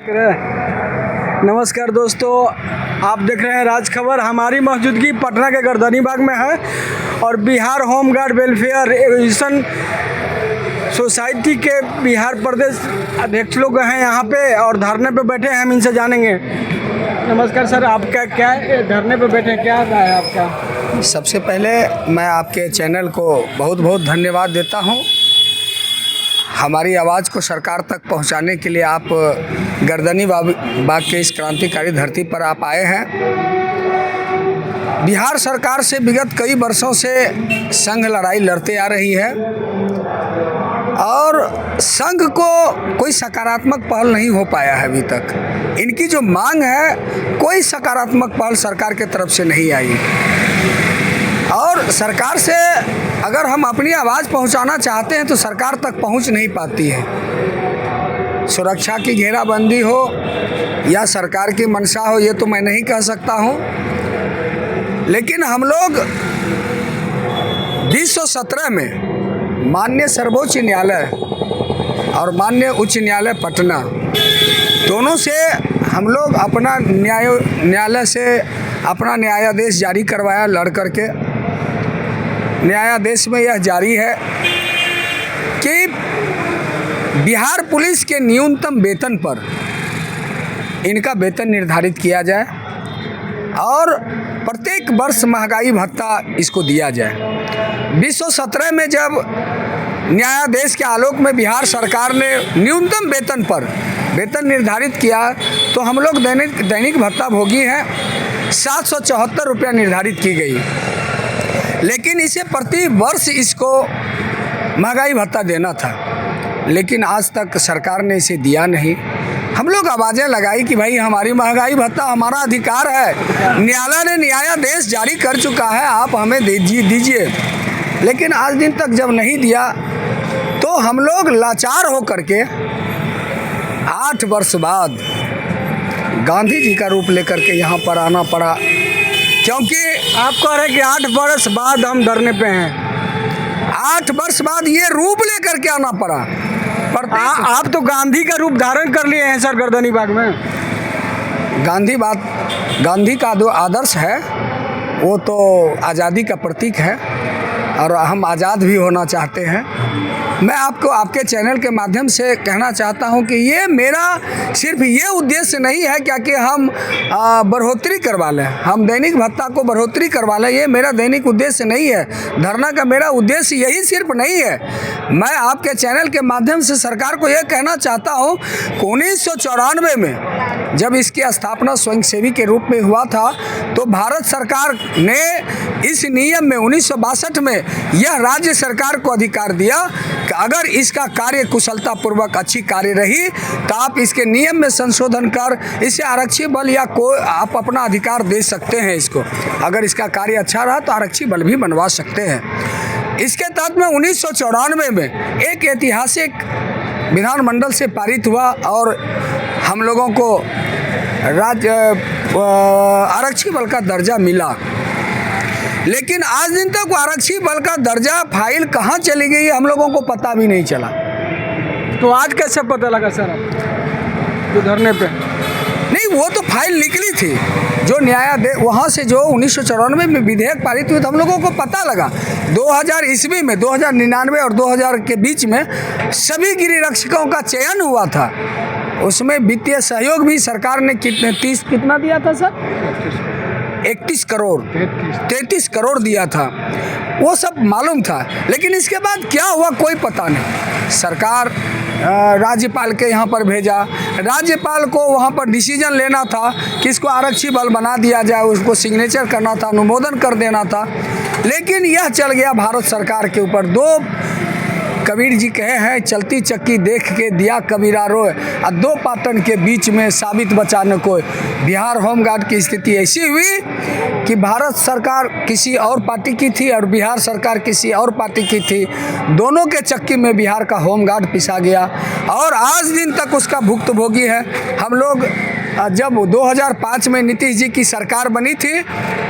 नमस्कार दोस्तों, आप देख रहे हैं राज खबर। हमारी मौजूदगी पटना के गर्दनी बाग में है और Bihar home guard welfare association society के बिहार प्रदेश अध्यक्ष लोग हैं यहाँ पे और धरने पे बैठे हैं। हम इनसे जानेंगे। नमस्कार सर, आपका क्या धरने पे बैठे हैं, क्या रहा है आपका? सबसे पहले मैं आपके चैनल को बहुत बहुत धन्यवाद देता हूँ। हमारी आवाज़ को सरकार तक पहुँचाने के लिए आप गर्दनी बाग के इस क्रांतिकारी धरती पर आप आए हैं। बिहार सरकार से विगत कई वर्षों से संघ लड़ाई लड़ते आ रही है और संघ को कोई सकारात्मक पहल नहीं हो पाया है अभी तक। इनकी जो मांग है, कोई सकारात्मक पहल सरकार के तरफ से नहीं आई और सरकार से अगर हम अपनी आवाज़ पहुंचाना चाहते हैं तो सरकार तक पहुंच नहीं पाती है। सुरक्षा की घेराबंदी हो या सरकार की मंशा हो, ये तो मैं नहीं कह सकता हूं, लेकिन हम लोग 2017 में माननीय सर्वोच्च न्यायालय और माननीय उच्च न्यायालय पटना दोनों से हम लोग अपना न्यायालय से अपना न्यायादेश जारी करवाया लड़ करके। न्यायादेश में यह जारी है कि बिहार पुलिस के न्यूनतम वेतन पर इनका वेतन निर्धारित किया जाए और प्रत्येक वर्ष महंगाई भत्ता इसको दिया जाए। 2017 में जब न्यायादेश के आलोक में बिहार सरकार ने न्यूनतम वेतन पर वेतन निर्धारित किया तो हम लोग दैनिक भत्ता भोगी हैं। 774 रुपया निर्धारित की गई, लेकिन इसे प्रति वर्ष इसको महंगाई भत्ता देना था, लेकिन आज तक सरकार ने इसे दिया नहीं। हम लोग आवाज़ें लगाई कि भाई हमारी महंगाई भत्ता हमारा अधिकार है, न्यायालय ने न्यायादेश जारी कर चुका है, आप हमें दीजिए। लेकिन आज दिन तक जब नहीं दिया तो हम लोग लाचार हो करके 8 वर्ष बाद गांधी जी का रूप लेकर के यहाँ पर आना पड़ा, क्योंकि आप कह रहे हैं कि 8 वर्ष बाद हम धरने पे हैं। 8 वर्ष बाद ये रूप लेकर के आना पड़ा। आप तो गांधी का रूप धारण कर लिए हैं सर गर्दनी बाग में। गांधी का जो आदर्श है वो तो आज़ादी का प्रतीक है और हम आज़ाद भी होना चाहते हैं। मैं आपको आपके चैनल के माध्यम से कहना चाहता हूं कि ये मेरा सिर्फ ये उद्देश्य नहीं है क्या कि हम बढ़ोतरी करवा लें, हम दैनिक भत्ता को बढ़ोतरी करवा लें, ये मेरा दैनिक उद्देश्य नहीं है। धरना का मेरा उद्देश्य यही सिर्फ नहीं है। मैं आपके चैनल के माध्यम से सरकार को ये कहना चाहता हूं कि 1994 में जब इसकी स्थापना स्वयंसेवी के रूप में हुआ था तो भारत सरकार ने इस नियम में 1962 में यह राज्य सरकार को अधिकार दिया कि अगर इसका कार्य कुशलतापूर्वक अच्छी कार्य रही तो आप इसके नियम में संशोधन कर इसे आरक्षी बल या कोई आप अपना अधिकार दे सकते हैं। इसको अगर इसका कार्य अच्छा रहा तो आरक्षी बल भी बनवा सकते हैं। इसके तहत में 1994 में एक ऐतिहासिक विधानमंडल से पारित हुआ और हम लोगों को आरक्षी बल का दर्जा मिला, लेकिन आज दिन तक आरक्षी बल का दर्जा फाइल कहाँ चली गई हम लोगों को पता भी नहीं चला। तो आज कैसे पता लगा सर आप जो धरने पे? नहीं, वो तो फाइल निकली थी जो न्यायादेश वहाँ से जो 1994 में विधेयक पारित हुए तो हम लोगों को पता लगा। 2000 ईस्वी में 2099 और 2000 के बीच में सभी गिरिरक्षकों का चयन हुआ था। उसमें वित्तीय सहयोग भी सरकार ने कितना दिया था सर? 31 करोड़ 33 करोड़ दिया था, वो सब मालूम था। लेकिन इसके बाद क्या हुआ कोई पता नहीं। सरकार राज्यपाल के यहाँ पर भेजा, राज्यपाल को वहाँ पर डिसीजन लेना था कि इसको आरक्षी बल बना दिया जाए, उसको सिग्नेचर करना था, अनुमोदन कर देना था, लेकिन यह चल गया भारत सरकार के ऊपर। दो कबीर जी कहे हैं, चलती चक्की देख के दिया कबीरा रोए, और दो पाटन के बीच में साबित बचाने को। बिहार होमगार्ड की स्थिति ऐसी हुई कि भारत सरकार किसी और पार्टी की थी और बिहार सरकार किसी और पार्टी की थी। दोनों के चक्की में बिहार का होमगार्ड पिसा गया और आज दिन तक उसका भुक्तभोगी है हम लोग। जब 2005 में नीतीश जी की सरकार बनी थी,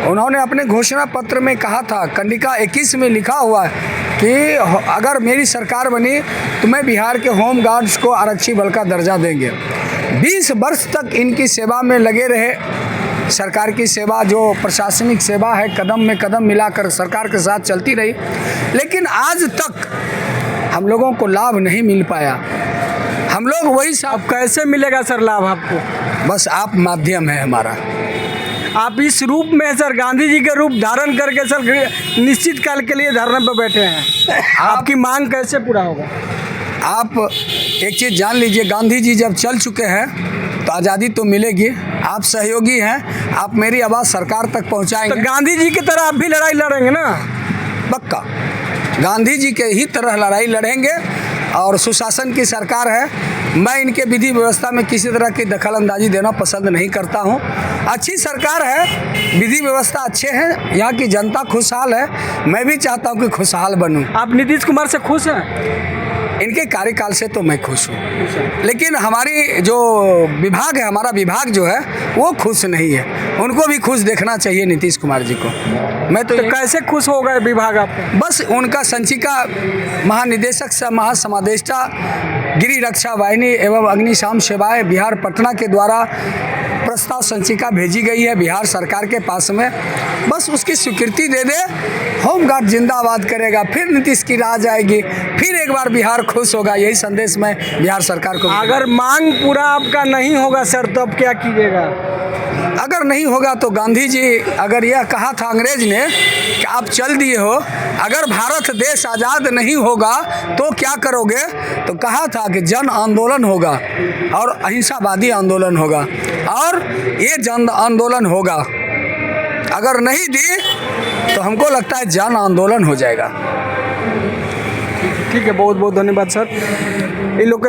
उन्होंने अपने घोषणा पत्र में कहा था, कंडिका 21 में लिखा हुआ है कि अगर मेरी सरकार बनी तो मैं बिहार के होम गार्ड्स को आरक्षी बल का दर्जा देंगे। 20 वर्ष तक इनकी सेवा में लगे रहे। सरकार की सेवा जो प्रशासनिक सेवा है कदम में कदम मिलाकर सरकार के साथ चलती रही, लेकिन आज तक हम लोगों को लाभ नहीं मिल पाया। हम लोग वही अब कैसे मिलेगा सर लाभ आपको? बस आप माध्यम है हमारा। आप इस रूप में सर गांधी जी के रूप धारण करके सर निश्चित काल के लिए धरने पर बैठे हैं, आपकी मांग कैसे पूरा होगा? आप एक चीज़ जान लीजिए, गांधी जी जब चल चुके हैं तो आज़ादी तो मिलेगी। आप सहयोगी हैं, आप मेरी आवाज़ सरकार तक पहुंचाएंगे। तो गांधी जी की तरह आप भी लड़ाई लड़ेंगे ना? पक्का गांधी जी के ही तरह लड़ाई लड़ेंगे। और सुशासन की सरकार है, मैं इनके विधि व्यवस्था में किसी तरह की दखल अंदाजी देना पसंद नहीं करता हूं। अच्छी सरकार है, विधि व्यवस्था अच्छे हैं, यहाँ की जनता खुशहाल है, मैं भी चाहता हूं कि खुशहाल बनूं। आप नीतीश कुमार से खुश हैं? इनके कार्यकाल से तो मैं खुश हूँ, लेकिन हमारी जो विभाग है, हमारा विभाग जो है वो खुश नहीं है। उनको भी खुश देखना चाहिए नीतीश कुमार जी को। मैं तो कैसे खुश हो गए विभाग आप? बस उनका संचिका महानिदेशक महासमादेष्टा गिरि रक्षा वाहिनी एवं अग्निशाम सेवाएं बिहार पटना के द्वारा प्रस्ताव संचिका भेजी गई है बिहार सरकार के पास में। बस उसकी स्वीकृति दे दे, होमगार्ड जिंदाबाद करेगा, फिर नीतीश की राह जाएगी, फिर एक बार बिहार खुश होगा। यही संदेश मैं बिहार सरकार को। अगर मांग पूरा आपका नहीं होगा सर तो अब क्या कीजिएगा? अगर नहीं होगा तो गांधी जी, अगर यह कहा था अंग्रेज ने कि आप चल दिए हो, अगर भारत देश आज़ाद नहीं होगा तो क्या करोगे, तो कहा था कि जन आंदोलन होगा और अहिंसावादी आंदोलन होगा, और ये जन आंदोलन होगा। अगर नहीं दी तो हमको लगता है जन आंदोलन हो जाएगा। ठीक है, बहुत बहुत धन्यवाद सर। इन लोग